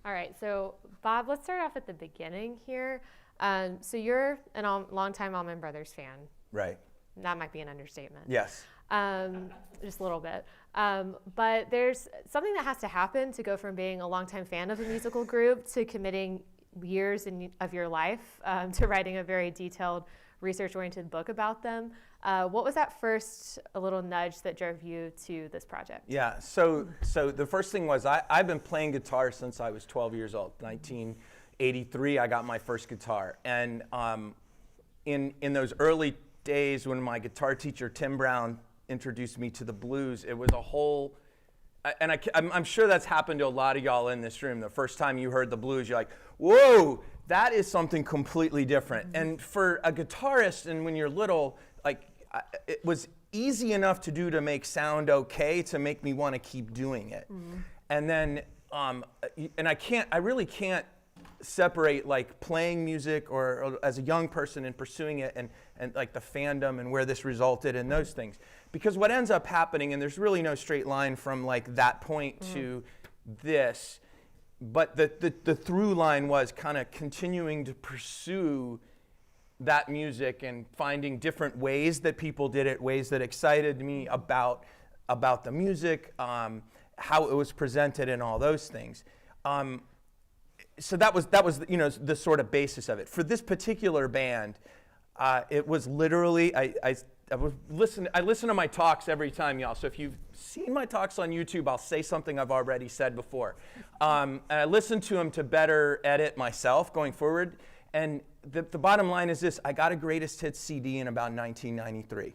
All right, so Bob, let's start off at the beginning here. So you're a longtime Allman Brothers fan. Right. That might be an understatement. Yes. Just a little bit. But there's something that has to happen to go from being a longtime fan of a musical group to committing years of your life to writing a very detailed, research-oriented book about them. What was that first little nudge that drove you to this project? Yeah, so the first thing was I've been playing guitar since I was 12 years old. 1983, I got my first guitar. And in those early days when my guitar teacher, Tim Brown, introduced me to the blues, it was a whole, and I'm sure that's happened to a lot of y'all in this room. The first time you heard the blues, you're like, whoa, that is something completely different. Mm-hmm. And for a guitarist, and when you're little, like, it was easy enough to do to make sound okay to make me want to keep doing it. Mm-hmm. And then, and I really can't separate like playing music or as a young person and pursuing it and like the fandom and where this resulted and those things. Because what ends up happening, and there's really no straight line from like that point to this, but the through line was kind of continuing to pursue that music and finding different ways that people did it, ways that excited me about the music, how it was presented and all those things. So that was the sort of basis of it. For this particular band, it was literally I listen to my talks every time, y'all. So if you've seen my talks on YouTube, I'll say something I've already said before. And I listen to them to better edit myself going forward. And the bottom line is this: I got a greatest hits CD in about 1993.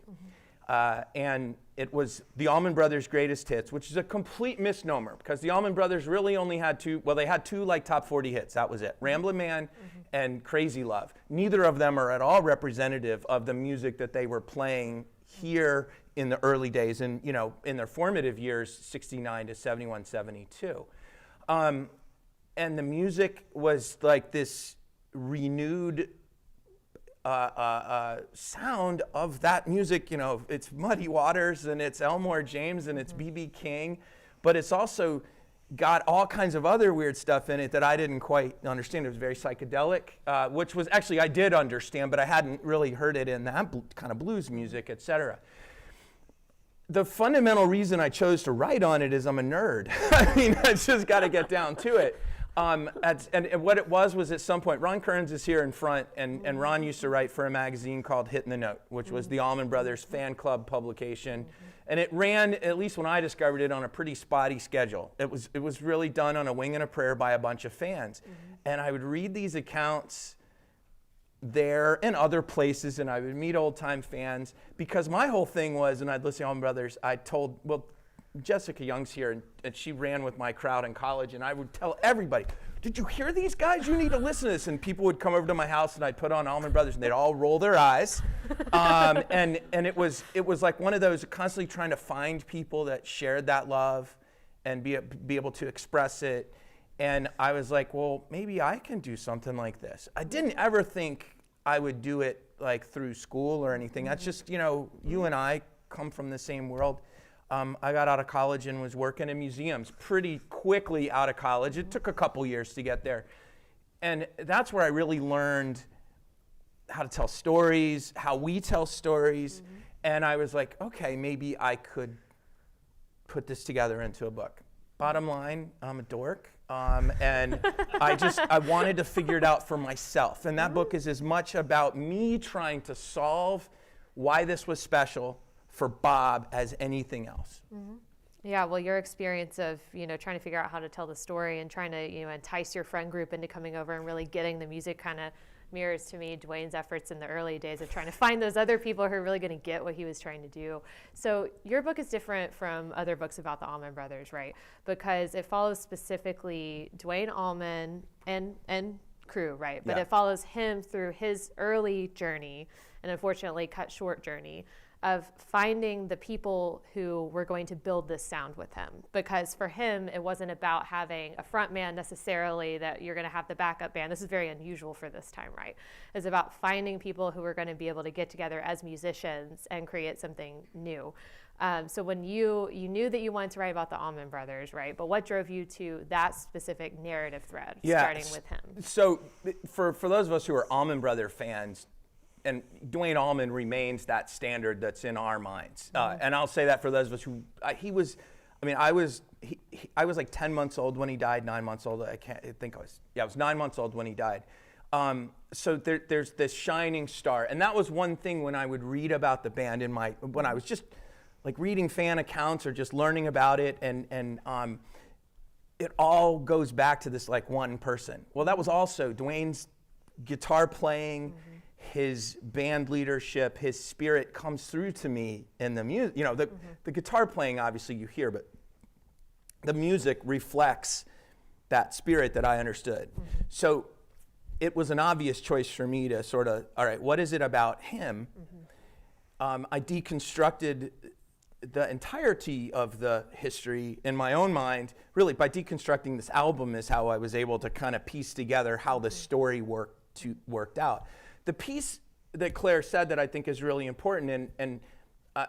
And it was the Allman Brothers' greatest hits, which is a complete misnomer because the Allman Brothers really only had two like top 40 hits. That was it. Ramblin' Man and Crazy Love. Neither of them are at all representative of the music that they were playing here in the early days and, in their formative years, 69 to 71, 72. And the music was like this renewed sound of that music. It's Muddy Waters and it's Elmore James and it's B.B. King, but it's also got all kinds of other weird stuff in it that I didn't quite understand. It was very psychedelic, which was actually I did understand, but I hadn't really heard it in that kind of blues music, etc. The fundamental reason I chose to write on it is I'm a nerd. I mean, I just got to get down to it. And what it was at some point, Ron Kearns is here in front, and Ron used to write for a magazine called Hittin' the Note, which was the Allman Brothers fan club publication. And it ran, at least when I discovered it, on a pretty spotty schedule. It was really done on a wing and a prayer by a bunch of fans. And I would read these accounts there and other places, and I would meet old-time fans, because my whole thing was, and I'd listen to Allman Brothers, Jessica Young's here, and she ran with my crowd in college, and I would tell everybody, did you hear these guys? You need to listen to this. And people would come over to my house, and I'd put on Allman Brothers, and they'd all roll their eyes. And it was like one of those, constantly trying to find people that shared that love and be able to express it. And I was like, well, maybe I can do something like this. I didn't ever think I would do it like through school or anything. That's just, you and I come from the same world. I got out of college and was working in museums pretty quickly out of college. It took a couple years to get there. And that's where I really learned how to tell stories, how we tell stories. And I was like, okay, maybe I could put this together into a book. Bottom line, I'm a dork. And I wanted to figure it out for myself. And that book is as much about me trying to solve why this was special for Bob as anything else. Yeah, well, your experience of, trying to figure out how to tell the story and trying to, entice your friend group into coming over and really getting the music kind of mirrors to me Duane's efforts in the early days of trying to find those other people who are really going to get what he was trying to do. So your book is different from other books about the Allman Brothers, right? Because it follows specifically Duane Allman and crew, right? But it follows him through his early journey, and unfortunately cut short journey, of finding the people who were going to build this sound with him. Because for him, it wasn't about having a front man necessarily that you're going to have the backup band. This is very unusual for this time, right? It's about finding people who are going to be able to get together as musicians and create something new. So when you knew that you wanted to write about the Allman Brothers, right? But what drove you to that specific narrative thread, starting with him? So for those of us who are Allman Brother fans, and Duane Allman remains that standard that's in our minds. And I'll say that for those of us who, I was like 10 months old when he died, 9 months old. I was 9 months old when he died. So there's this shining star. And that was one thing when I would read about the band when I was just like reading fan accounts or just learning about it. And it all goes back to this like one person. Well, that was also Duane's guitar playing, his band leadership, his spirit comes through to me in the music. You know, the guitar playing, obviously you hear, but the music reflects that spirit that I understood. So it was an obvious choice for me to sort of, all right, what is it about him? I deconstructed the entirety of the history in my own mind. Really, by deconstructing this album is how I was able to kind of piece together how the story worked out. The piece that Claire said that I think is really important, and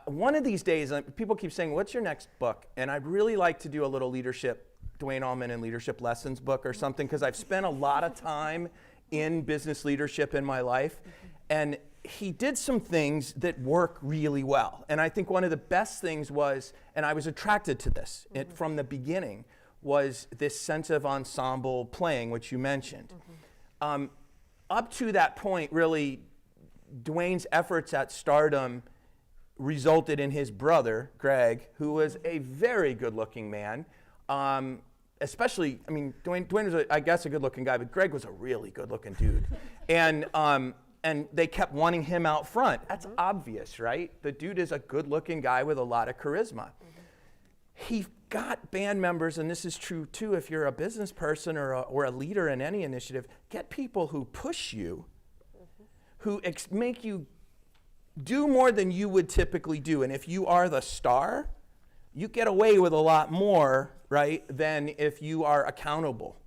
one of these days, people keep saying, what's your next book? And I'd really like to do a little Duane Allman and leadership lessons book or something, because I've spent a lot of time in business leadership in my life. And he did some things that work really well. And I think one of the best things was, and I was attracted to this from the beginning, was this sense of ensemble playing, which you mentioned. Up to that point, really, Duane's efforts at stardom resulted in his brother, Gregg, who was a very good-looking man. Especially, I mean, Duane was, I guess, a good-looking guy, but Gregg was a really good-looking dude. And they kept wanting him out front. That's obvious, right? The dude is a good-looking guy with a lot of charisma. He got band members, and this is true too if you're a business person or a leader in any initiative, get people who push you, who make you do more than you would typically do. And if you are the star, you get away with a lot more, right, than if you are accountable.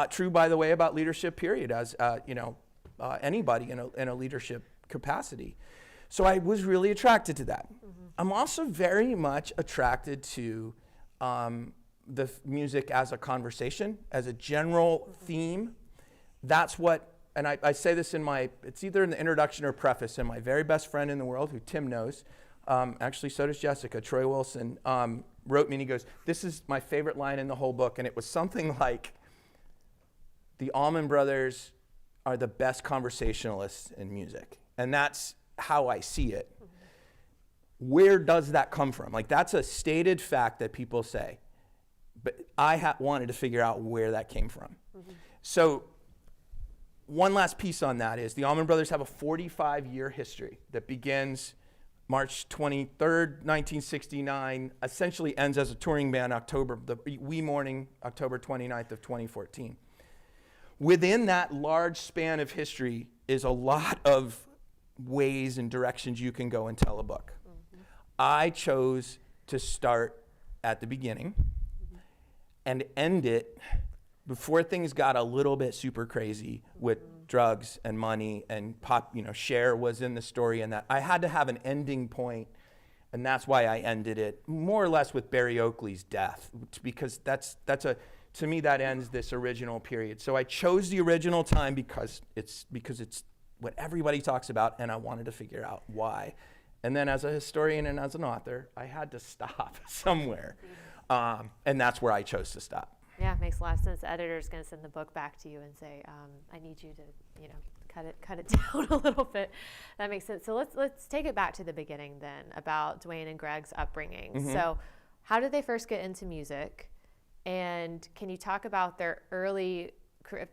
True, by the way, about leadership, period, as anybody in a leadership capacity. So I was really attracted to that. I'm also very much attracted to the music as a conversation, as a general theme. That's what, and I say this it's either in the introduction or preface, and my very best friend in the world, who Tim knows, actually so does Jessica, Troy Wilson, wrote me and he goes, this is my favorite line in the whole book, and it was something like, the Allman Brothers are the best conversationalists in music. And that's how I see it. Where does that come from? Like, that's a stated fact that people say. But I wanted to figure out where that came from. So one last piece on that is the Allman Brothers have a 45-year history that begins March 23rd, 1969, essentially ends as a touring band October 29th of 2014. Within that large span of history is a lot of ways and directions you can go and tell a book. I chose to start at the beginning and end it before things got a little bit super crazy with drugs and money and Cher was in the story, and that I had to have an ending point, and that's why I ended it more or less with Barry Oakley's death, because to me that ends this original period. So I chose the original time because it's what everybody talks about, and I wanted to figure out why. And then as a historian and as an author, I had to stop somewhere, and that's where I chose to stop. Yeah, it makes a lot of sense. The editor's going to send the book back to you and say, I need you to, cut it down a little bit. That makes sense. So let's take it back to the beginning then about Duane and Gregg's upbringing. So how did they first get into music? And can you talk about their early,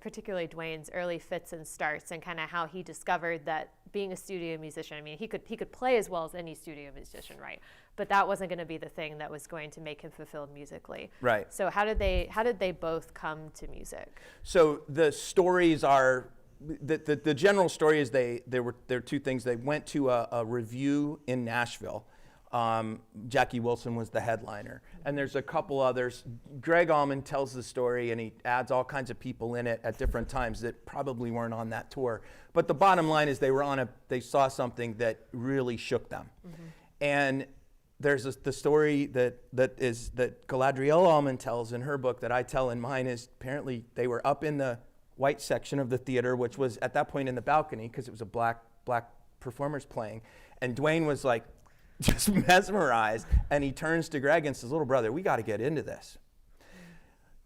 particularly Duane's early fits and starts, and kind of how he discovered that being a studio musician, I mean, he could play as well as any studio musician, right? But that wasn't going to be the thing that was going to make him fulfilled musically. Right. So how did they both come to music? So the stories are, the general story is there are two things. They went to a review in Nashville. Jackie Wilson was the headliner, and there's a couple others. Gregg Allman tells the story, and he adds all kinds of people in it at different times that probably weren't on that tour. But the bottom line is they saw something that really shook them. And there's the story that Galadriel Allman tells in her book that I tell in mine is apparently they were up in the white section of the theater, which was at that point in the balcony because it was a black performers playing. And Duane was like just mesmerized, and he turns to Gregg and says, little brother, we got to get into this.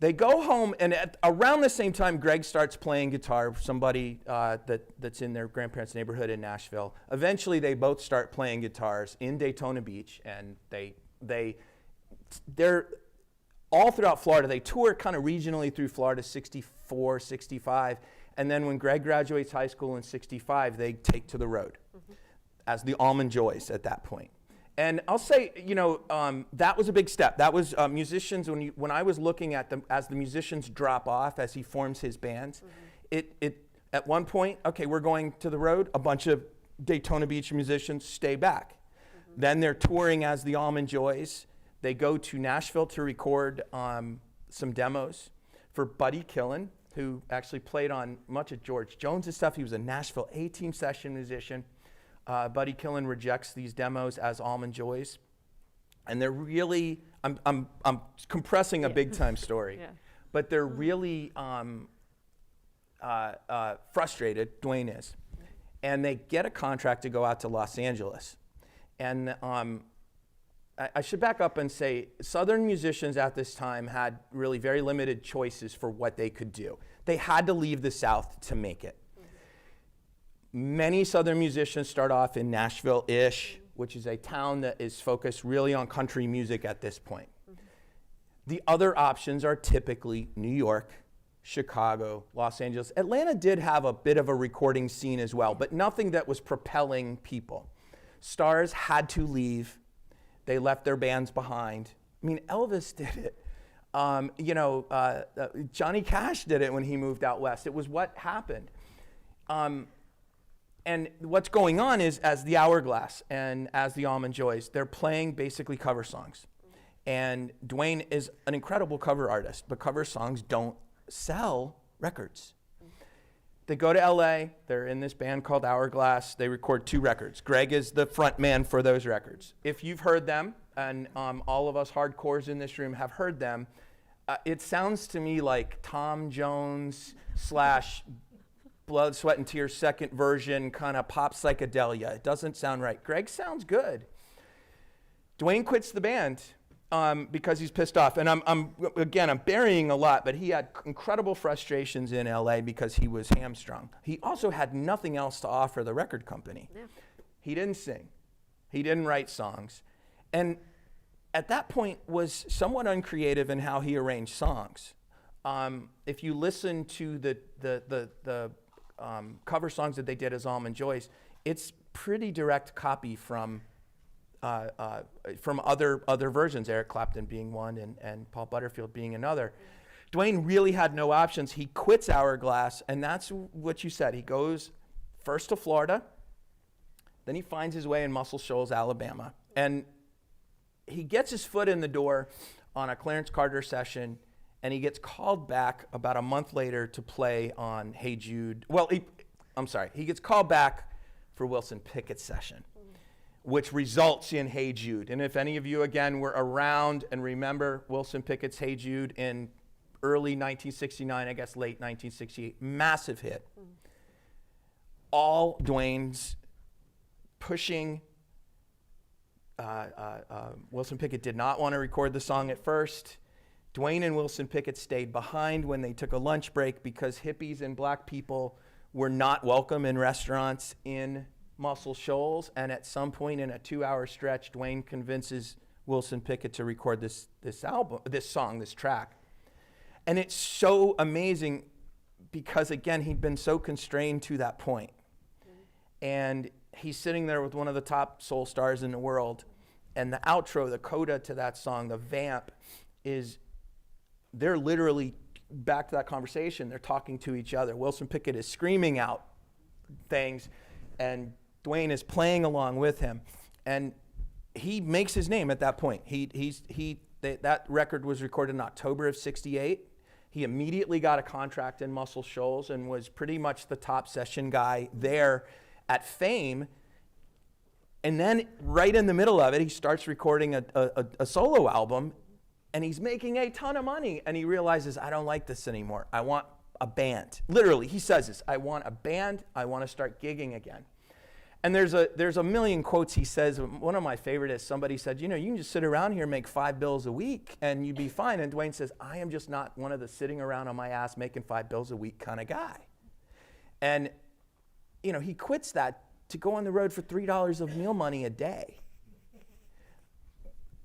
They go home, and around the same time, Gregg starts playing guitar for somebody that's in their grandparents' neighborhood in Nashville. Eventually, they both start playing guitars in Daytona Beach, and they're all throughout Florida. They tour kind of regionally through Florida, 64, 65, and then when Gregg graduates high school in 65, they take to the road as the Allman Joys at that point. And I'll say, that was a big step. That was musicians, when I was looking at them, as the musicians drop off, as he forms his bands, it at one point, okay, we're going to the road, a bunch of Daytona Beach musicians stay back. Then they're touring as the Allman Joys. They go to Nashville to record some demos for Buddy Killen, who actually played on much of George Jones' stuff. He was a Nashville A-Team session musician. Buddy Killen rejects these demos as Allman Joys, and they're really, I'm compressing a big time story, but they're really frustrated, Duane is, and they get a contract to go out to Los Angeles. And I should back up and say Southern musicians at this time had really very limited choices for what they could do. They had to leave the South to make it. Many Southern musicians start off in Nashville-ish, which is a town that is focused really on country music at this point. The other options are typically New York, Chicago, Los Angeles. Atlanta did have a bit of a recording scene as well, but nothing that was propelling people. Stars had to leave. They left their bands behind. I mean, Elvis did it. Johnny Cash did it when he moved out west. It was what happened. And what's going on is, as the Hourglass and as the Allman Joys, they're playing basically cover songs. And Duane is an incredible cover artist, but cover songs don't sell records. They go to LA, they're in this band called Hourglass, they record 2 records. Gregg is the front man for those records. If you've heard them, and all of us hardcores in this room have heard them, it sounds to me like Tom Jones / Blood, Sweat, and Tears second version, kind of pop psychedelia. It doesn't sound right. Gregg sounds good. Duane quits the band because he's pissed off. And I'm burying a lot, but he had incredible frustrations in LA because he was hamstrung. He also had nothing else to offer the record company. Yeah. He didn't sing. He didn't write songs. And at that point was somewhat uncreative in how he arranged songs. If you listen to the cover songs that they did as Allman Joys, it's pretty direct copy from other versions, Eric Clapton being one and Paul Butterfield being another. Duane really had no options. He quits Hourglass, and that's what you said. He goes first to Florida, then he finds his way in Muscle Shoals, Alabama, and he gets his foot in the door on a Clarence Carter session, and he gets called back about a month later to play on Hey Jude. Well, he gets called back for Wilson Pickett's session, which results in Hey Jude. And if any of you, again, were around and remember Wilson Pickett's Hey Jude in early 1969, I guess late 1968, massive hit. All Duane's pushing. Wilson Pickett did not want to record the song at first. Duane and Wilson Pickett stayed behind when they took a lunch break because hippies and black people were not welcome in restaurants in Muscle Shoals. And at some point in a 2-hour stretch, Duane convinces Wilson Pickett to record this track. And it's so amazing because, again, he'd been so constrained to that point. And he's sitting there with one of the top soul stars in the world. And the outro, the coda to that song, the vamp, is they're literally back to that conversation. They're talking to each other. Wilson Pickett is screaming out things, and Duane is playing along with him. And he makes his name at that point. That record was recorded in October of '68. He immediately got a contract in Muscle Shoals and was pretty much the top session guy there at Fame. And then right in the middle of it, he starts recording a solo album, and he's making a ton of money. And he realizes, I don't like this anymore. I want a band. Literally, he says this, I want a band. I want to start gigging again. And there's a million quotes he says. One of my favorite is somebody said, you can just sit around here and make $5 a week and you'd be fine. And Duane says, I am just not one of the sitting around on my ass making $5 a week kind of guy. And, he quits that to go on the road for $3 of meal money a day.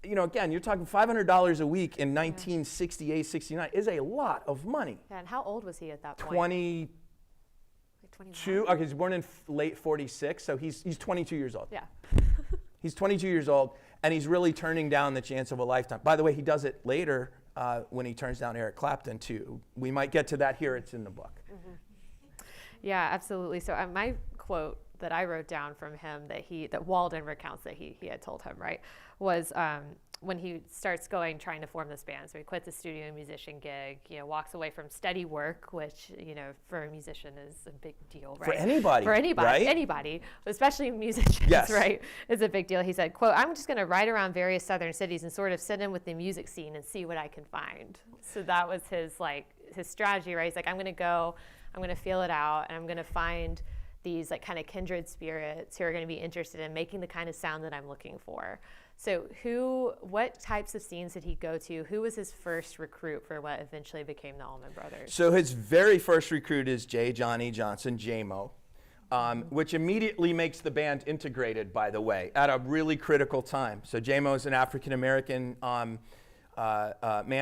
Again, you're talking $500 a week in 1968, 69 is a lot of money. Yeah, and how old was he at that point? 22. Okay, he was born in late 46, so he's 22 years old. Yeah. He's 22 years old, and he's really turning down the chance of a lifetime. By the way, he does it later when he turns down Eric Clapton, too. We might get to that here. It's in the book. Mm-hmm. Yeah, absolutely. So my quote that I wrote down from him that Walden recounts that he had told him, right, was when he starts trying to form this band. So he quits the studio musician gig, walks away from steady work, which, for a musician is a big deal, right? For anybody, right? Anybody, especially musicians, yes. Right? It's a big deal. He said, quote, I'm just going to ride around various southern cities and sort of sit in with the music scene and see what I can find. So that was his strategy, right? He's like, I'm going to go, I'm going to feel it out, and I'm going to find these kind of kindred spirits who are going to be interested in making the kind of sound that I'm looking for. So what types of scenes did he go to? Who was his first recruit for what eventually became the Allman Brothers? So his very first recruit is Johnny Johnson, Jaimoe, which immediately makes the band integrated, by the way, at a really critical time. So Jaimoe is an African-American man.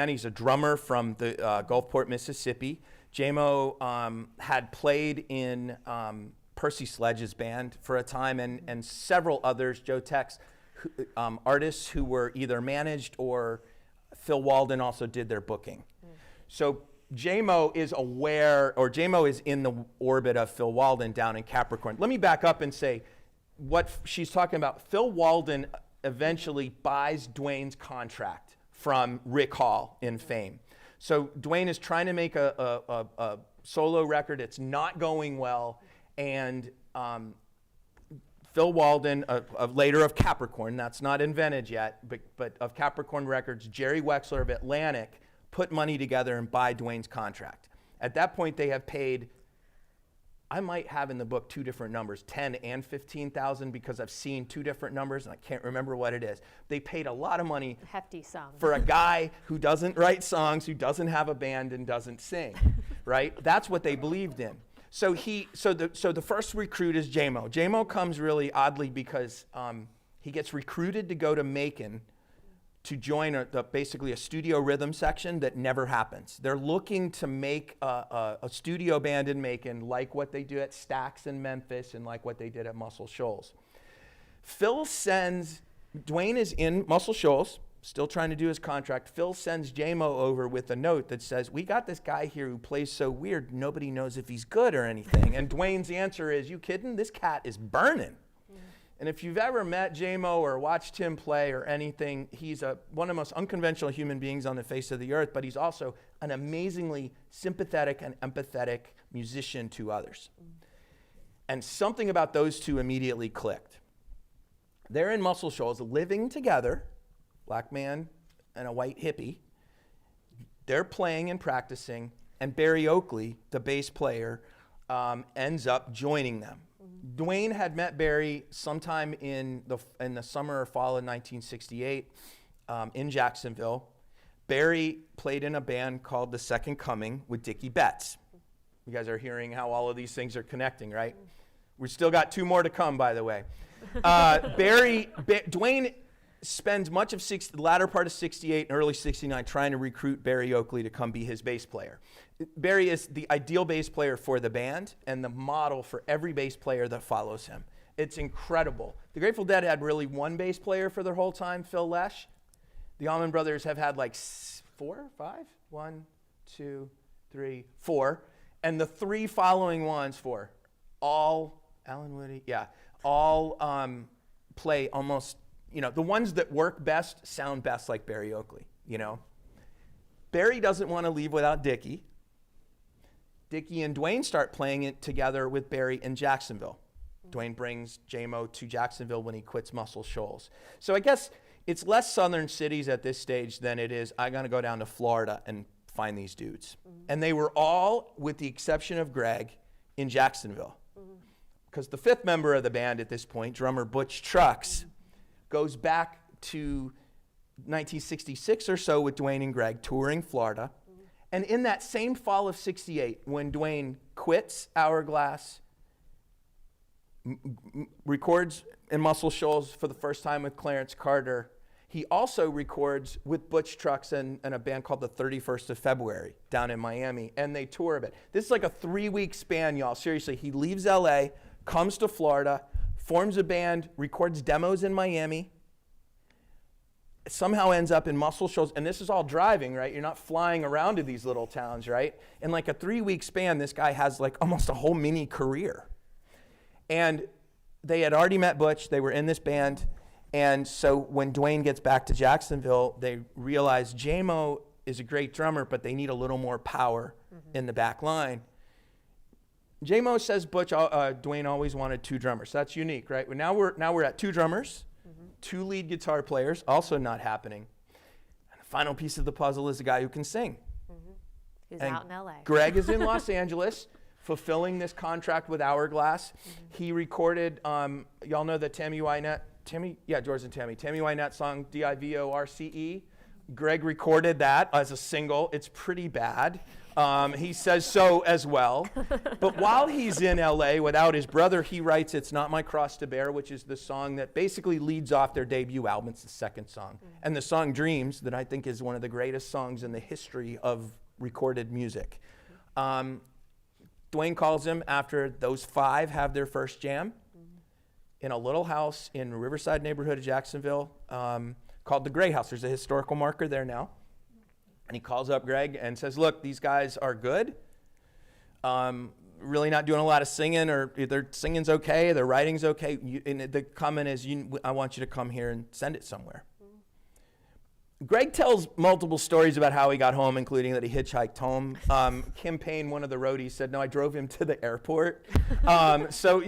He's a drummer from the Gulfport, Mississippi. Jaimoe had played in Percy Sledge's band for a time, and several others, Joe Tex, artists who were either managed or Phil Walden also did their booking. So Jaimoe is in the orbit of Phil Walden down in Capricorn. Let me back up and say what she's talking about. Phil Walden eventually buys Duane's contract from Rick Hall in Fame. So Duane is trying to make a solo record. It's not going well, and Phil Walden, later of Capricorn, that's not invented yet, but of Capricorn Records, Jerry Wexler of Atlantic put money together and buy Duane's contract. At that point, they have paid, I might have in the book two different numbers, 10 and 15,000, because I've seen two different numbers and I can't remember what it is. They paid a lot of money, hefty sum, for a guy who doesn't write songs, who doesn't have a band and doesn't sing, right? That's what they believed in. So the first recruit is Jaimoe. Jaimoe comes really oddly because he gets recruited to go to Macon to join basically a studio rhythm section that never happens. They're looking to make a studio band in Macon like what they do at Stax in Memphis and like what they did at Muscle Shoals. Duane is in Muscle Shoals, still trying to do his contract. Phil sends Jaimoe over with a note that says, we got this guy here who plays so weird, nobody knows if he's good or anything. And Duane's answer is, you kidding? This cat is burning. And if you've ever met Jaimoe or watched him play or anything, he's one of the most unconventional human beings on the face of the earth, but he's also an amazingly sympathetic and empathetic musician to others. And something about those two immediately clicked. They're in Muscle Shoals living together, black man and a white hippie. They're playing and practicing, and Barry Oakley, the bass player, ends up joining them. Duane had met Barry sometime in the summer or fall of 1968 in Jacksonville. Barry played in a band called The Second Coming with Dickey Betts. You guys are hearing how all of these things are connecting, right? We still got two more to come, by the way. Duane spends much of the latter part of 68 and early 69 trying to recruit Barry Oakley to come be his bass player. Barry is the ideal bass player for the band and the model for every bass player that follows him. It's incredible. The Grateful Dead had really one bass player for their whole time, Phil Lesh. The Allman Brothers have had like 4, 5? 1, 2, 3, 4. And the three following ones, all Alan Woody, all play almost, the ones that work best sound best like Barry Oakley, Barry doesn't want to leave without Dickey. Dickey and Duane start playing it together with Barry in Jacksonville. Duane brings Jaimoe to Jacksonville when he quits Muscle Shoals. So I guess it's less southern cities at this stage than it is, I'm going to go down to Florida and find these dudes. And they were all, with the exception of Gregg, in Jacksonville. Because the fifth member of the band at this point, drummer Butch Trucks, goes back to 1966 or so with Duane and Gregg touring Florida. And in that same fall of 68, when Duane quits Hourglass, records in Muscle Shoals for the first time with Clarence Carter, he also records with Butch Trucks and a band called the 31st of February down in Miami, and they tour a bit. This is like a 3-week span, y'all. Seriously, he leaves LA, comes to Florida, forms a band, records demos in Miami, somehow ends up in Muscle Shoals, and this is all driving, right? You're not flying around to these little towns, right? In like a 3-week span, this guy has like almost a whole mini career. And they had already met Butch, they were in this band, and so when Duane gets back to Jacksonville, they realize Jaimoe is a great drummer, but they need a little more power in the back line. Jaimoe says Duane always wanted 2 drummers. That's unique, right? Now we're at 2 drummers, 2 lead guitar players, also not happening. And the final piece of the puzzle is a guy who can sing. He's out in LA. Gregg is in Los Angeles, fulfilling this contract with Hourglass. He recorded, y'all know the Tammy Wynette song, D-I-V-O-R-C-E. Gregg recorded that as a single. It's pretty bad. He says so as well. But while he's in LA without his brother, he writes It's Not My Cross to Bear, which is the song that basically leads off their debut album. It's the second song. And the song Dreams, that I think is one of the greatest songs in the history of recorded music. Duane calls him after those 5 have their first jam in a little house in the Riverside neighborhood of Jacksonville called the Gray House. There's a historical marker there now. And he calls up Gregg and says, look, these guys are good. Really not doing a lot of singing, or their singing's okay, their writing's okay. And the comment is, I want you to come here and send it somewhere. Gregg tells multiple stories about how he got home, including that he hitchhiked home. Kim Payne, one of the roadies, said, no, I drove him to the airport. So,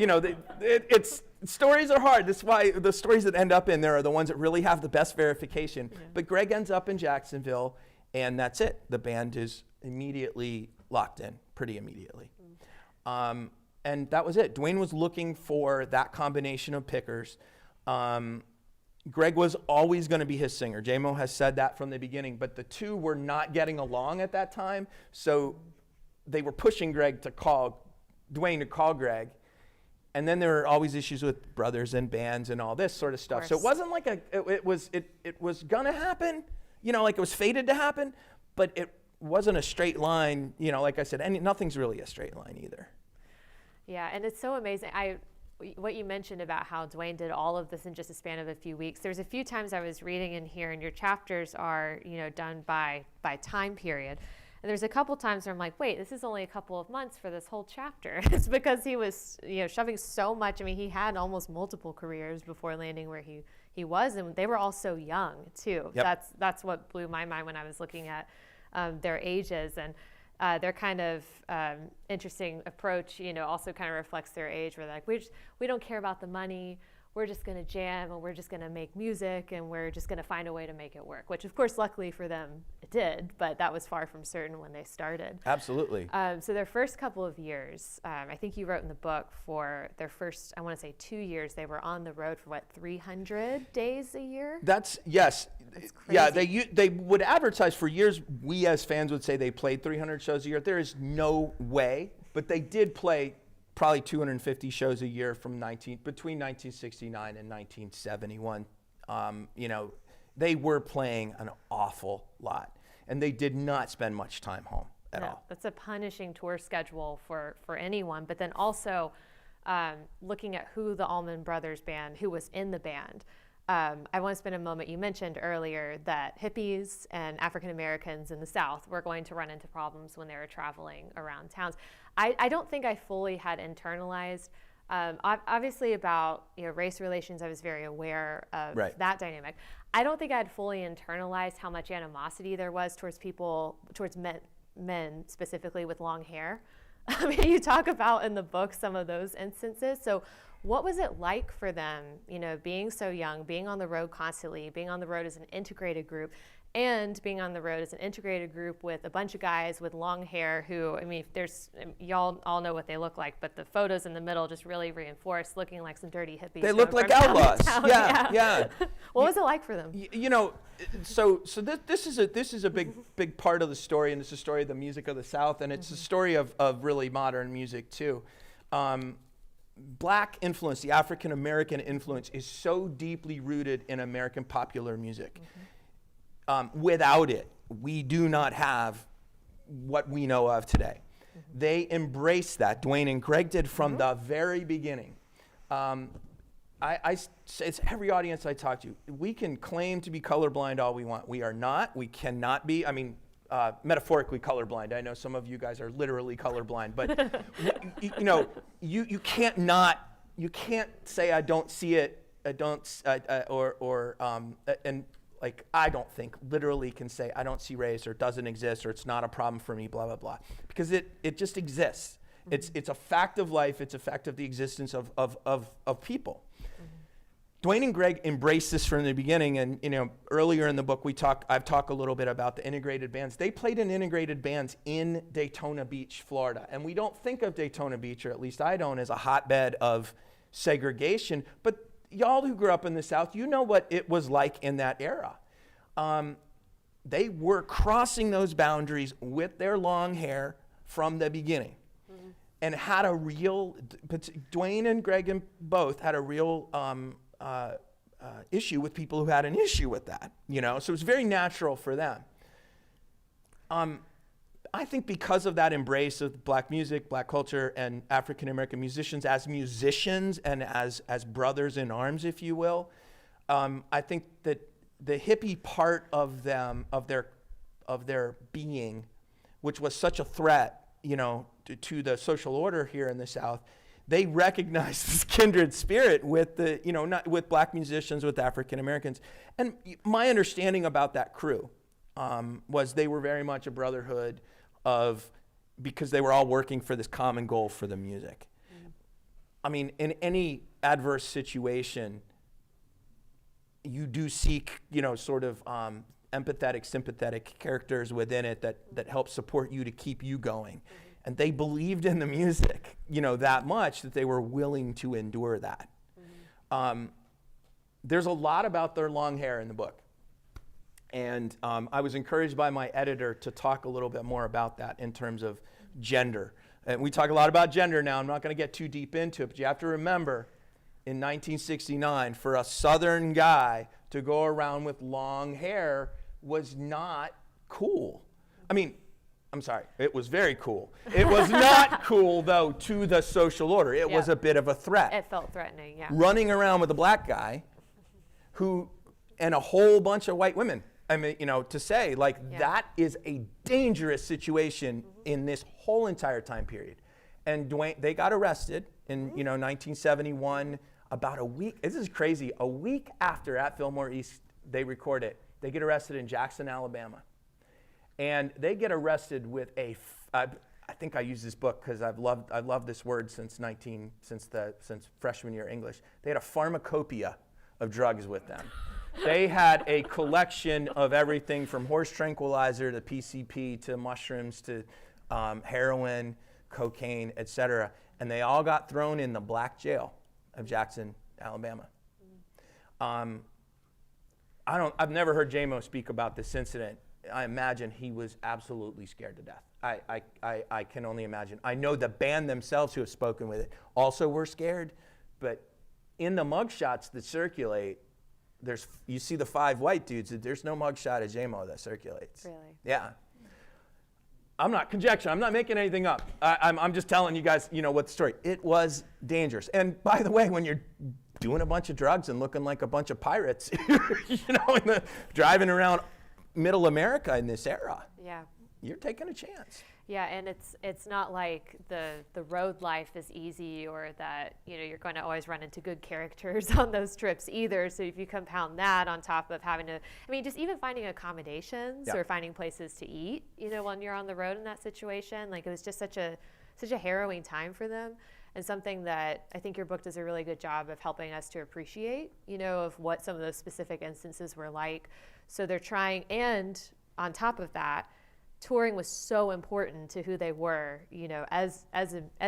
it's stories are hard. That's why the stories that end up in there are the ones that really have the best verification. Yeah. But Gregg ends up in Jacksonville, and that's it. The band is immediately locked in, pretty immediately. And that was it. Duane was looking for that combination of pickers. Gregg was always going to be his singer. Jaimoe has said that from the beginning, but the 2 were not getting along at that time, so they were pushing Duane to call Gregg. And then there were always issues with brothers and bands and all this sort of stuff. So it wasn't like it was going to happen, like it was fated to happen, but it wasn't a straight line, like I said, and nothing's really a straight line either. Yeah, and it's so amazing. What you mentioned about how Duane did all of this in just a span of a few weeks. There's a few times I was reading in here, and your chapters are, done by time period. And there's a couple times where I'm like, wait, this is only a couple of months for this whole chapter. It's because he was, shoving so much. I mean, he had almost multiple careers before landing where he was, and they were all so young too. Yep. That's what blew my mind when I was looking at their ages, and their kind of interesting approach, also kind of reflects their age. Where they're like, we don't care about the money. We're just going to jam, and we're just going to make music, and we're just going to find a way to make it work. Which, of course, luckily for them, it did. But that was far from certain when they started. Absolutely. So their first couple of years, I think you wrote in the book, for their first, I want to say 2 years, they were on the road for 300 days a year? Yes. That's crazy. Yeah, they would advertise for years. We as fans would say they played 300 shows a year. There is no way, but they did play probably 250 shows a year between 1969 and 1971. They were playing an awful lot, and they did not spend much time home at all. That's a punishing tour schedule for anyone. But then also looking at who the Allman Brothers Band, who was in the band. I want to spend a moment. You mentioned earlier that hippies and African Americans in the South were going to run into problems when they were traveling around towns. I don't think I fully had internalized. Obviously, about race relations, I was very aware of that dynamic. I don't think I had fully internalized how much animosity there was towards men specifically with long hair. I mean, you talk about in the book some of those instances. So what was it like for them, being so young, being on the road constantly, being on the road as an integrated group, and being on the road as an integrated group with a bunch of guys with long hair who, I mean, y'all all know what they look like, but the photos in the middle just really reinforce looking like some dirty hippies. They look like outlaws. Yeah. What was it like for them? So this is a big part of the story, and it's a story of the music of the South, and it's a story of really modern music too. Black influence, the African American influence, is so deeply rooted in American popular music. Without it, we do not have what we know of today. They embrace that. Duane and Gregg did from the very beginning. It's every audience I talk to. We can claim to be colorblind all we want. We are not. We cannot be. I mean, metaphorically colorblind. I know some of you guys are literally colorblind, but you can't not. You can't say I don't see it. I don't, and like I don't think literally can say I don't see race or it doesn't exist or it's not a problem for me, blah blah blah, because it just exists. It's a fact of life. It's a fact of the existence of people. Duane and Gregg embraced this from the beginning, and earlier in the book I've talked a little bit about the integrated bands. They played in integrated bands in Daytona Beach, Florida, and we don't think of Daytona Beach, or at least I don't, as a hotbed of segregation, but y'all who grew up in the South, you know what it was like in that era. They were crossing those boundaries with their long hair from the beginning, and had a real, Duane and Gregg both had a real issue with people who had an issue with that, so it was very natural for them. I think because of that embrace of black music, black culture, and African American musicians as musicians and as brothers in arms, if you will, I think that the hippie part of them, of their being, which was such a threat, to the social order here in the South, they recognized this kindred spirit with not with black musicians, with African Americans. And my understanding about that crew was they were very much a brotherhood because they were all working for this common goal for the music. I mean, in any adverse situation, you do seek, sort of empathetic, sympathetic characters within it that help support you to keep you going. And they believed in the music, that much that they were willing to endure that. There's a lot about their long hair in the book. And I was encouraged by my editor to talk a little bit more about that in terms of gender. And we talk a lot about gender now. I'm not going to get too deep into it, but you have to remember, in 1969, for a Southern guy to go around with long hair was not cool. I mean, I'm sorry, it was very cool. It was not cool, though, to the social order. It was a bit of a threat. It felt threatening, yeah. Running around with a black guy and a whole bunch of white women. I mean, to say, that is a dangerous situation in this whole entire time period. And Duane, they got arrested in, 1971, about a week, this is crazy, a week after At Fillmore East, they record it, they get arrested in Jackson, Alabama. And they get arrested with I think I use this book because I've loved this word since freshman year English. They had a pharmacopoeia of drugs with them. They had a collection of everything from horse tranquilizer to PCP to mushrooms to heroin, cocaine, etc. And they all got thrown in the black jail of Jackson, Alabama. I've never heard Jaimoe speak about this incident. I imagine he was absolutely scared to death. I can only imagine. I know the band themselves who have spoken with it also were scared, but in the mugshots that circulate, you see the 5 white dudes. There's no mugshot of Jaimoe that circulates. Really? Yeah. I'm not conjecturing. I'm not making anything up. I'm just telling you guys, what the story. It was dangerous. And by the way, when you're doing a bunch of drugs and looking like a bunch of pirates, driving around middle America in this era, you're taking a chance. Yeah, and it's not like the road life is easy, or that you're going to always run into good characters on those trips either. So if you compound that on top of having to, just even finding accommodations or finding places to eat, when you're on the road in that situation, it was just such a such a harrowing time for them, and something that I think your book does a really good job of helping us to appreciate, of what some of those specific instances were like. So they're trying, and on top of that, touring was so important to who they were, as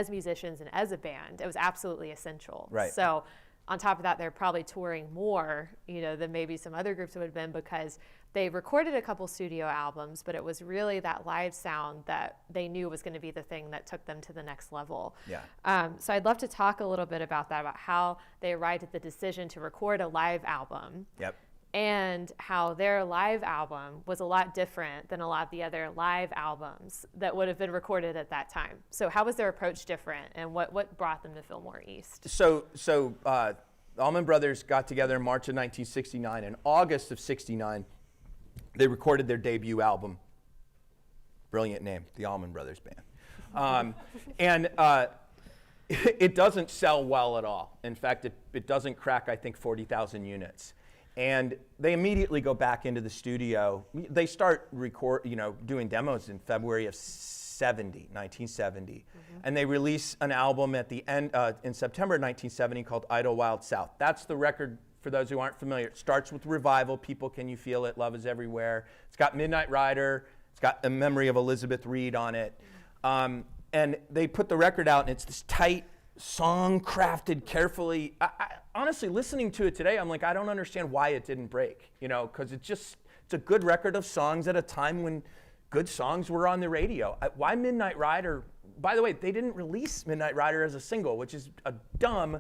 musicians and as a band. It was absolutely essential. Right. So on top of that, they're probably touring more, than maybe some other groups would have been, because they recorded a couple studio albums, but it was really that live sound that they knew was going to be the thing that took them to the next level. Yeah. So I'd love to talk a little bit about that, about how they arrived at the decision to record a live album. Yep. And how their live album was a lot different than a lot of the other live albums that would have been recorded at that time. So how was their approach different, and what brought them to Fillmore East? So the Allman Brothers got together in March of 1969. In August of 69, they recorded their debut album. Brilliant name, the Allman Brothers Band. It doesn't sell well at all. In fact, it doesn't crack, I think, 40,000 units. And they immediately go back into the studio. They start doing demos in February of 1970. Mm-hmm. And they release an album at the end, in September 1970 called Idlewild South. That's the record, for those who aren't familiar. It starts with Revival, People Can You Feel It, Love Is Everywhere. It's got Midnight Rider. It's got A Memory of Elizabeth Reed on it. And they put the record out, and it's this tight, song-crafted, carefully. Honestly, listening to it today, I'm like, I don't understand why it didn't break, because it's a good record of songs at a time when good songs were on the radio. Why Midnight Rider? By the way, they didn't release Midnight Rider as a single, which is a dumb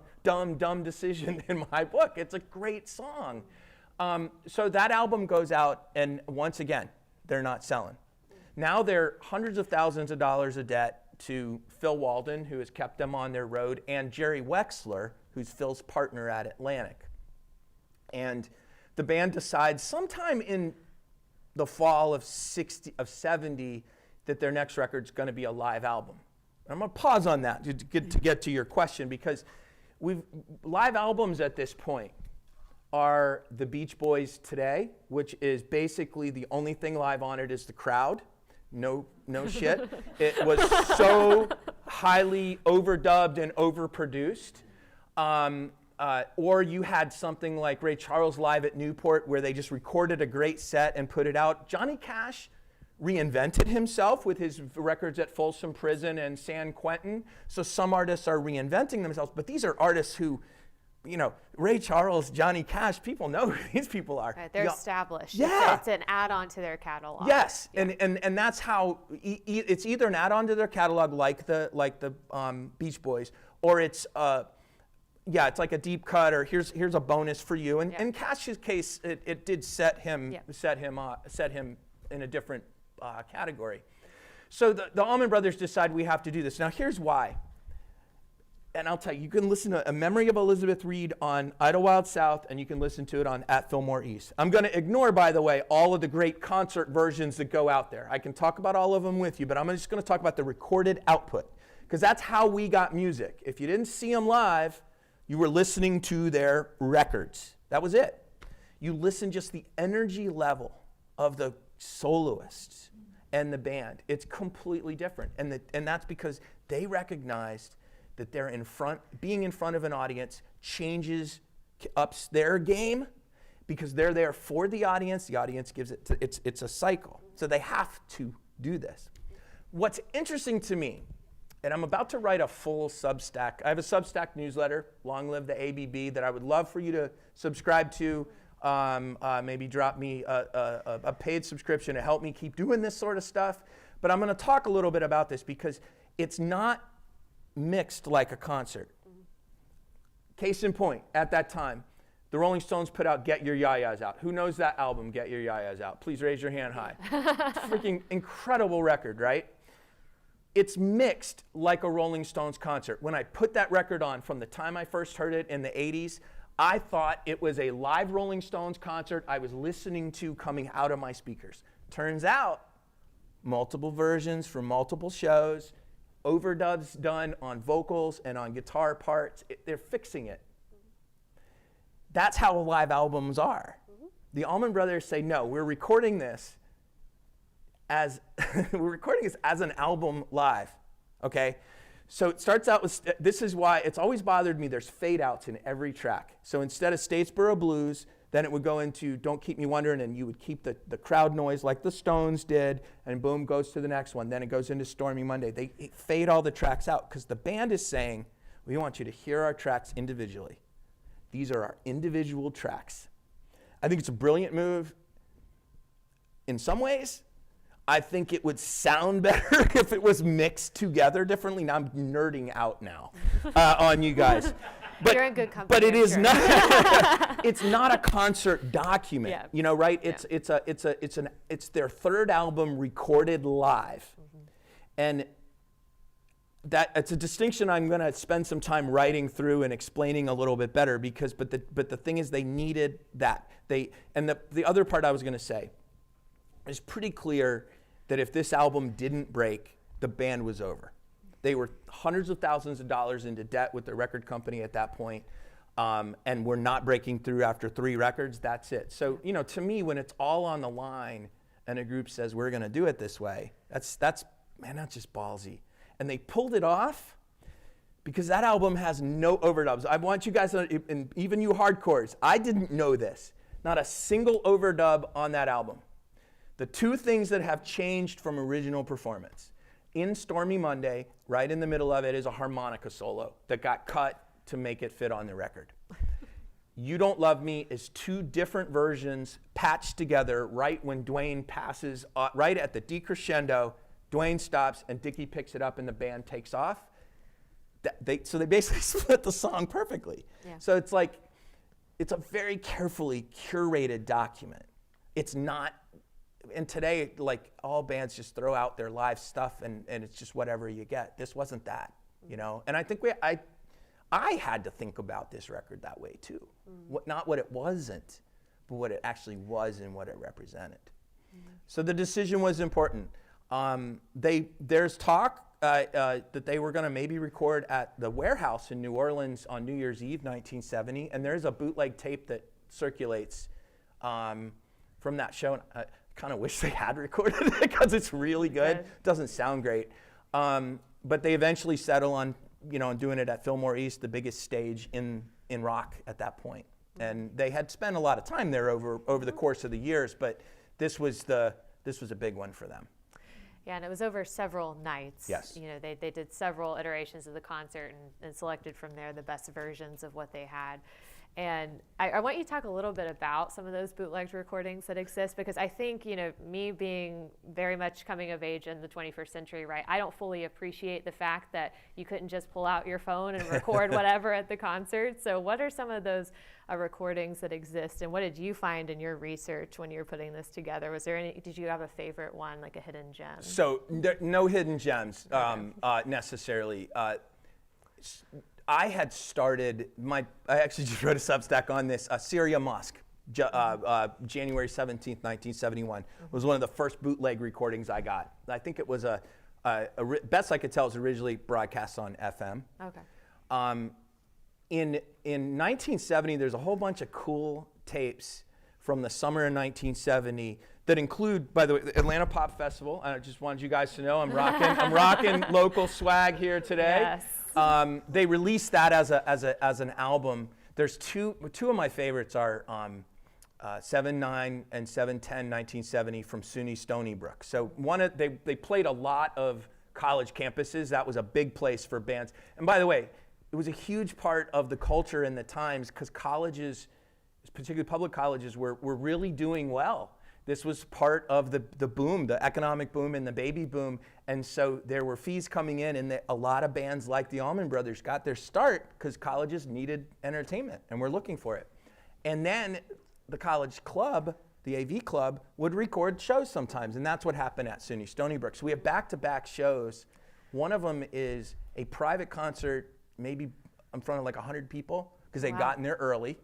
decision in my book. It's a great song. So that album goes out, and once again, they're not selling. Now they're hundreds of thousands of dollars of debt to Phil Walden, who has kept them on their road, and Jerry Wexler, who's Phil's partner at Atlantic. And the band decides sometime in the fall of 70 that their next record's going to be a live album. And I'm going to pause on that to get to your question, because live albums at this point are the Beach Boys today, which is basically the only thing live on it is the crowd. No shit. It was so highly overdubbed and overproduced. Or you had something like Ray Charles Live at Newport, where they just recorded a great set and put it out. Johnny Cash reinvented himself with his records at Folsom Prison and San Quentin. So some artists are reinventing themselves, but these are artists who, Ray Charles, Johnny Cash, people know who these people are. Right, they're established. Yeah. It's an add-on to their catalog. Yes, yeah. and that's how it's either an add-on to their catalog, like the Beach Boys, or it's it's like a deep cut, or here's a bonus for you. And in Cash's case, it did set him in a different category. So the Allman Brothers decide we have to do this. Now here's why. And I'll tell you, you can listen to A Memory of Elizabeth Reed on Idlewild South, and you can listen to it on At Fillmore East. I'm going to ignore, by the way, all of the great concert versions that go out there. I can talk about all of them with you, but I'm just going to talk about the recorded output, because that's how we got music. If you didn't see them live, you were listening to their records. That was it. You listen just the energy level of the soloists and the band. It's completely different. And that's because they recognized that they're being in front of an audience ups their game, because they're there for the audience gives it it's a cycle. So they have to do this. What's interesting to me, and I'm about to write a full Substack. I have a Substack newsletter, Long Live the ABB, that I would love for you to subscribe to. Maybe drop me a paid subscription to help me keep doing this sort of stuff. But I'm going to talk a little bit about this, because it's not mixed like a concert. Case in point, at that time, the Rolling Stones put out Get Your Ya-Ya's Out. Who knows that album, Get Your Ya-Ya's Out? Please raise your hand high. Freaking incredible record, right? It's mixed like a Rolling Stones concert. When I put that record on, from the time I first heard it in the 80s, I thought it was a live Rolling Stones concert I was listening to coming out of my speakers. Turns out, multiple versions from multiple shows, overdubs done on vocals and on guitar parts. They're fixing it. That's how live albums are. Mm-hmm. The Allman Brothers say, no, we're recording this as an album live, okay? So it starts out with, this is why it's always bothered me, there's fade outs in every track. So instead of Statesboro Blues, then it would go into Don't Keep Me Wondering, and you would keep the crowd noise like the Stones did, and boom, goes to the next one. Then it goes into Stormy Monday. They fade all the tracks out because the band is saying, we want you to hear our tracks individually. These are our individual tracks. I think it's a brilliant move in some ways. I think it would sound better if it was mixed together differently. Now I'm nerding out now on you guys. But, you're in good company. But it is not. It's not a concert document, yeah. you know, right? It's their third album recorded live, and that it's a distinction I'm going to spend some time writing through and explaining a little bit better because. But the thing is, they needed that. The other part I was going to say is pretty clear that if this album didn't break, the band was over. They were hundreds of thousands of dollars into debt with the record company at that point, and we're not breaking through after 3 records. That's it. So, you know, to me, when it's all on the line and a group says we're going to do it this way, that's just ballsy. And they pulled it off because that album has no overdubs. I want you guys, and even you hardcores, I didn't know this. Not a single overdub on that album. The 2 things that have changed from original performance. In Stormy Monday, right in the middle of it, is a harmonica solo that got cut to make it fit on the record. You Don't Love Me is 2 different versions patched together right when Duane passes, right at the decrescendo. Duane stops and Dickey picks it up and the band takes off. So they basically split the song perfectly. Yeah. So it's like, it's a very carefully curated document. It's not. And today, like, all bands just throw out their live stuff and it's just whatever you get. This wasn't that, you know? And I think I had to think about this record that way too. Not what it wasn't, but what it actually was and what it represented. So the decision was important. There's talk that they were gonna maybe record at the Warehouse in New Orleans on New Year's Eve, 1970. And there's a bootleg tape that circulates from that show. Kind of wish they had recorded it because it's really good. It doesn't sound great. But they eventually settle on, you know, doing it at Fillmore East, the biggest stage in rock at that point. And they had spent a lot of time there over the course of the years, but this was a big one for them. Yeah, and it was over several nights. Yes. You know, they did several iterations of the concert and selected from there the best versions of what they had. And I want you to talk a little bit about some of those bootlegged recordings that exist, because I think, you know, me being very much coming of age in the 21st century, right, I don't fully appreciate the fact that you couldn't just pull out your phone and record whatever at the concert. So what are some of those recordings that exist, and what did you find in your research when you were putting this together? Did you have a favorite one, like a hidden gem? So no hidden gems necessarily. I had started I actually just wrote a Substack on this. Syria Mosque, January 17th, 1971, was one of the first bootleg recordings I got. I think it was best I could tell, it was originally broadcast on FM. Okay. In 1970, there's a whole bunch of cool tapes from the summer of 1970 that include, by the way, the Atlanta Pop Festival. I just wanted you guys to know I'm rocking local swag here today. Yes. They released that as an album. There's two of my favorites are 7/9 and 7/10 1970 from SUNY Stony Brook. So they played a lot of college campuses. That was a big place for bands. And by the way, it was a huge part of the culture in the times because colleges, particularly public colleges, were really doing well. This was part of the boom, the economic boom and the baby boom. And so there were fees coming in, and a lot of bands like the Allman Brothers got their start because colleges needed entertainment and were looking for it. And then the college club, the AV club, would record shows sometimes, and that's what happened at SUNY Stony Brook. So we have back-to-back shows. One of them is a private concert, maybe in front of like 100 people, because they'd gotten there early.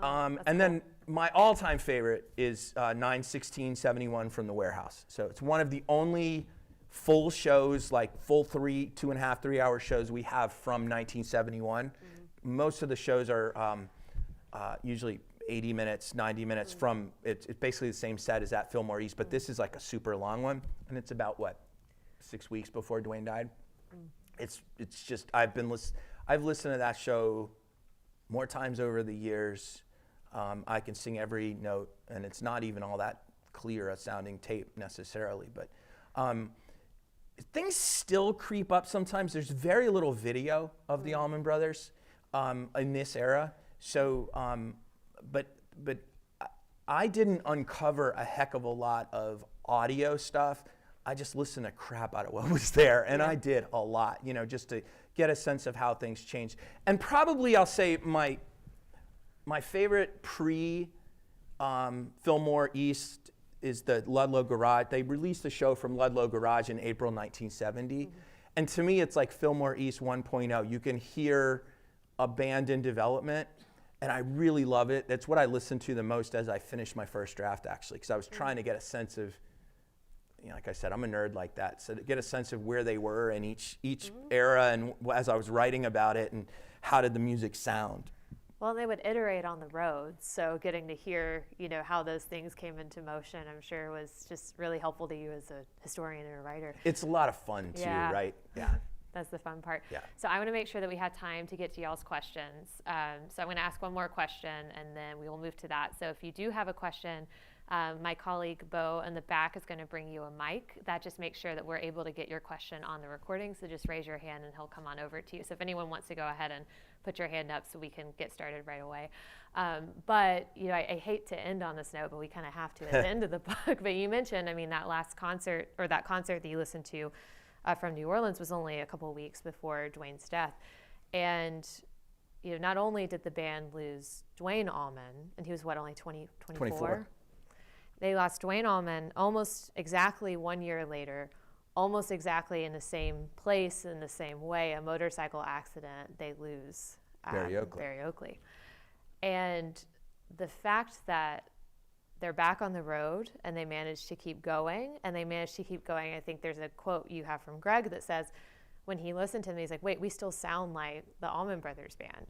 And cool. Then my all-time favorite is 9/16/71 from the Warehouse. So it's one of the only full shows, like full 2.5, 3 hour shows we have from 1971. Mm-hmm. Most of the shows are usually 80 minutes, 90 minutes from, it's basically the same set as At Fillmore East, but this is like a super long one, and it's about, 6 weeks before Duane died? it's just I've listened to that show more times over the years. I can sing every note, and it's not even all that clear a sounding tape necessarily, but things still creep up sometimes. There's very little video of the Allman Brothers in this era, so but I didn't uncover a heck of a lot of audio stuff. I just listened to crap out of what was there, and I did a lot, you know, just to get a sense of how things changed. And probably I'll say my favorite Fillmore East is the Ludlow Garage. They released the show from Ludlow Garage in April 1970. And to me, it's like Fillmore East 1.0. You can hear a band in development, and I really love it. That's what I listened to the most as I finished my first draft, actually, because I was trying to get a sense of, you know, like I said, I'm a nerd like that. So to get a sense of where they were in each era, and as I was writing about it, and how did the music sound. Well, they would iterate on the road, so getting to hear, you know, how those things came into motion, I'm sure was just really helpful to you as a historian and a writer. It's a lot of fun too, right? Yeah. That's the fun part. Yeah. So I want to make sure that we have time to get to y'all's questions. So I'm going to ask one more question, and then we will move to that. So if you do have a question, my colleague Bo in the back is going to bring you a mic. That just makes sure that we're able to get your question on the recording. So just raise your hand and he'll come on over to you. So if anyone wants to go ahead and put your hand up so we can get started right away. But you know, I hate to end on this note, but we kind of have to at the end of the book. But you mentioned, I mean, that last concert, or that concert that you listened to from New Orleans, was only a couple of weeks before Duane's death. And you know, not only did the band lose Duane Allman, and he was what, only 24? They lost Duane Allman almost exactly 1 year later, almost exactly in the same place, in the same way, a motorcycle accident. They lose Barry Oakley. And the fact that they're back on the road and they managed to keep going, I think there's a quote you have from Gregg that says, when he listened to them, he's like, wait, we still sound like the Allman Brothers Band.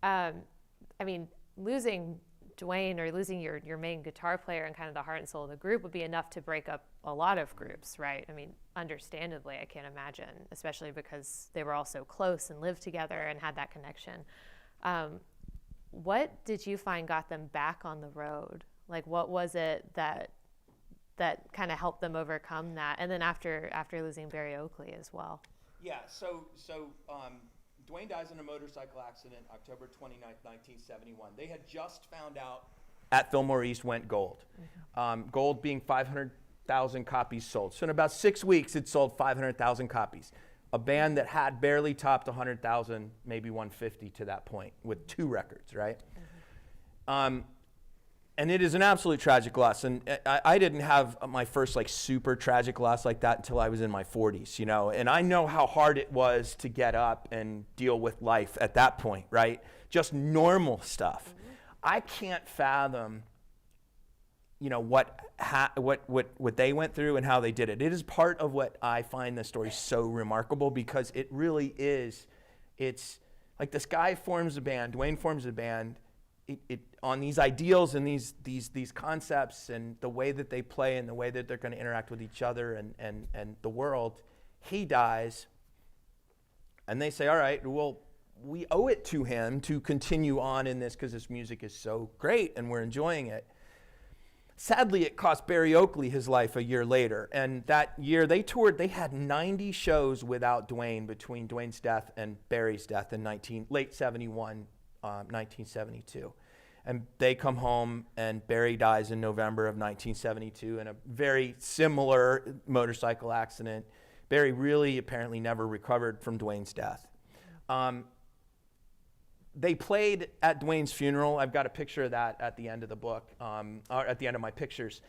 I mean, losing Duane, or losing your main guitar player and kind of the heart and soul of the group, would be enough to break up a lot of groups, right? I mean, understandably, I can't imagine, especially because they were all so close and lived together and had that connection. What did you find got them back on the road? Like, what was it that kind of helped them overcome that? And then after losing Barry Oakley as well. Yeah, so Duane dies in a motorcycle accident October 29th, 1971. They had just found out At Fillmore East went gold. Gold being 500,000 copies sold. So in about 6 weeks, it sold 500,000 copies. A band that had barely topped 100,000, maybe 150 to that point, with 2 records, right? And it is an absolute tragic loss. And I didn't have my first like super tragic loss like that until I was in my 40s, you know. And I know how hard it was to get up and deal with life at that point, right? Just normal stuff. I can't fathom, you know, what they went through and how they did it. It is part of what I find the story so remarkable, because it really is. It's like this guy forms a band, Duane forms a band, it on these ideals and these concepts and the way that they play and the way that they're going to interact with each other and the world. He dies, and they say, all right, well, we owe it to him to continue on in this because this music is so great and we're enjoying it. Sadly, it cost Barry Oakley his life a year later, and that year they toured. They had 90 shows without Duane between Duane's death and Barry's death in late 71, 1972. And they come home, and Barry dies in November of 1972 in a very similar motorcycle accident. Barry really apparently never recovered from Duane's death. They played at Duane's funeral. I've got a picture of that at the end of the book, or at the end of my pictures.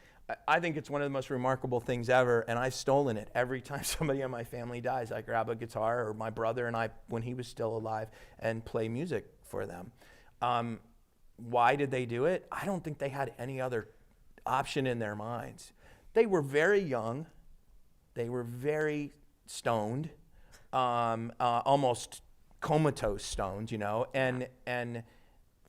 I think it's one of the most remarkable things ever, and I've stolen it. Every time somebody in my family dies, I grab a guitar, or my brother and I, when he was still alive, and play music for them. Why did they do it? I don't think they had any other option in their minds. They were very young. They were very stoned, almost comatose stoned, you know, and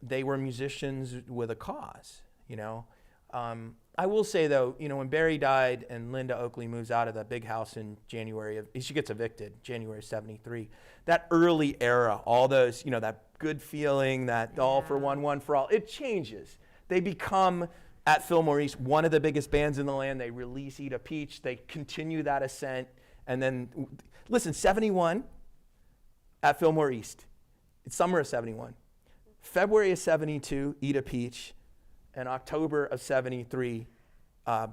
they were musicians with a cause, you know. I will say, though, when Barry died and Linda Oakley moves out of that big house in she gets evicted, January 73, that early era, all those, that good feeling, that all for one for all, it changes. They become, at Fillmore East, one of the biggest bands in the land. They release Eat a Peach. They continue that ascent. And then, listen, 71 at Fillmore East. It's summer of 71. February of 72, Eat a Peach. And October of 73,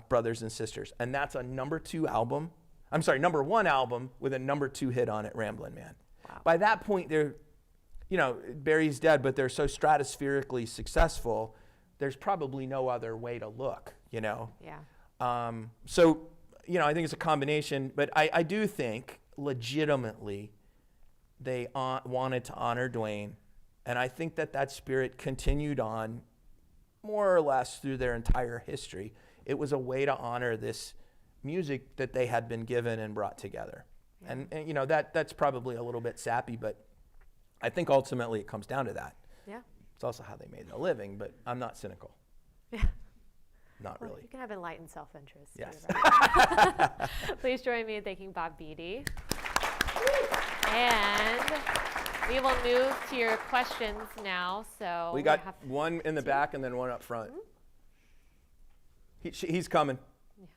Brothers and Sisters. And that's a number one album with a number 2 hit on it, Ramblin' Man. Wow. By that point, they're, Barry's dead, but they're so stratospherically successful, there's probably no other way to look, Yeah. So, I think it's a combination, but I do think legitimately they wanted to honor Duane. And I think that spirit continued on more or less through their entire history. It was a way to honor this music that they had been given and brought together. Yeah. And that's probably a little bit sappy, but I think ultimately it comes down to that. Yeah. It's also how they made a living, but I'm not cynical. Yeah. Not really. You can have enlightened self-interest. Yes. Right. Please join me in thanking Bob Beatty. And we will move to your questions now. So we got one in the back and then one up front. Mm-hmm. He's coming.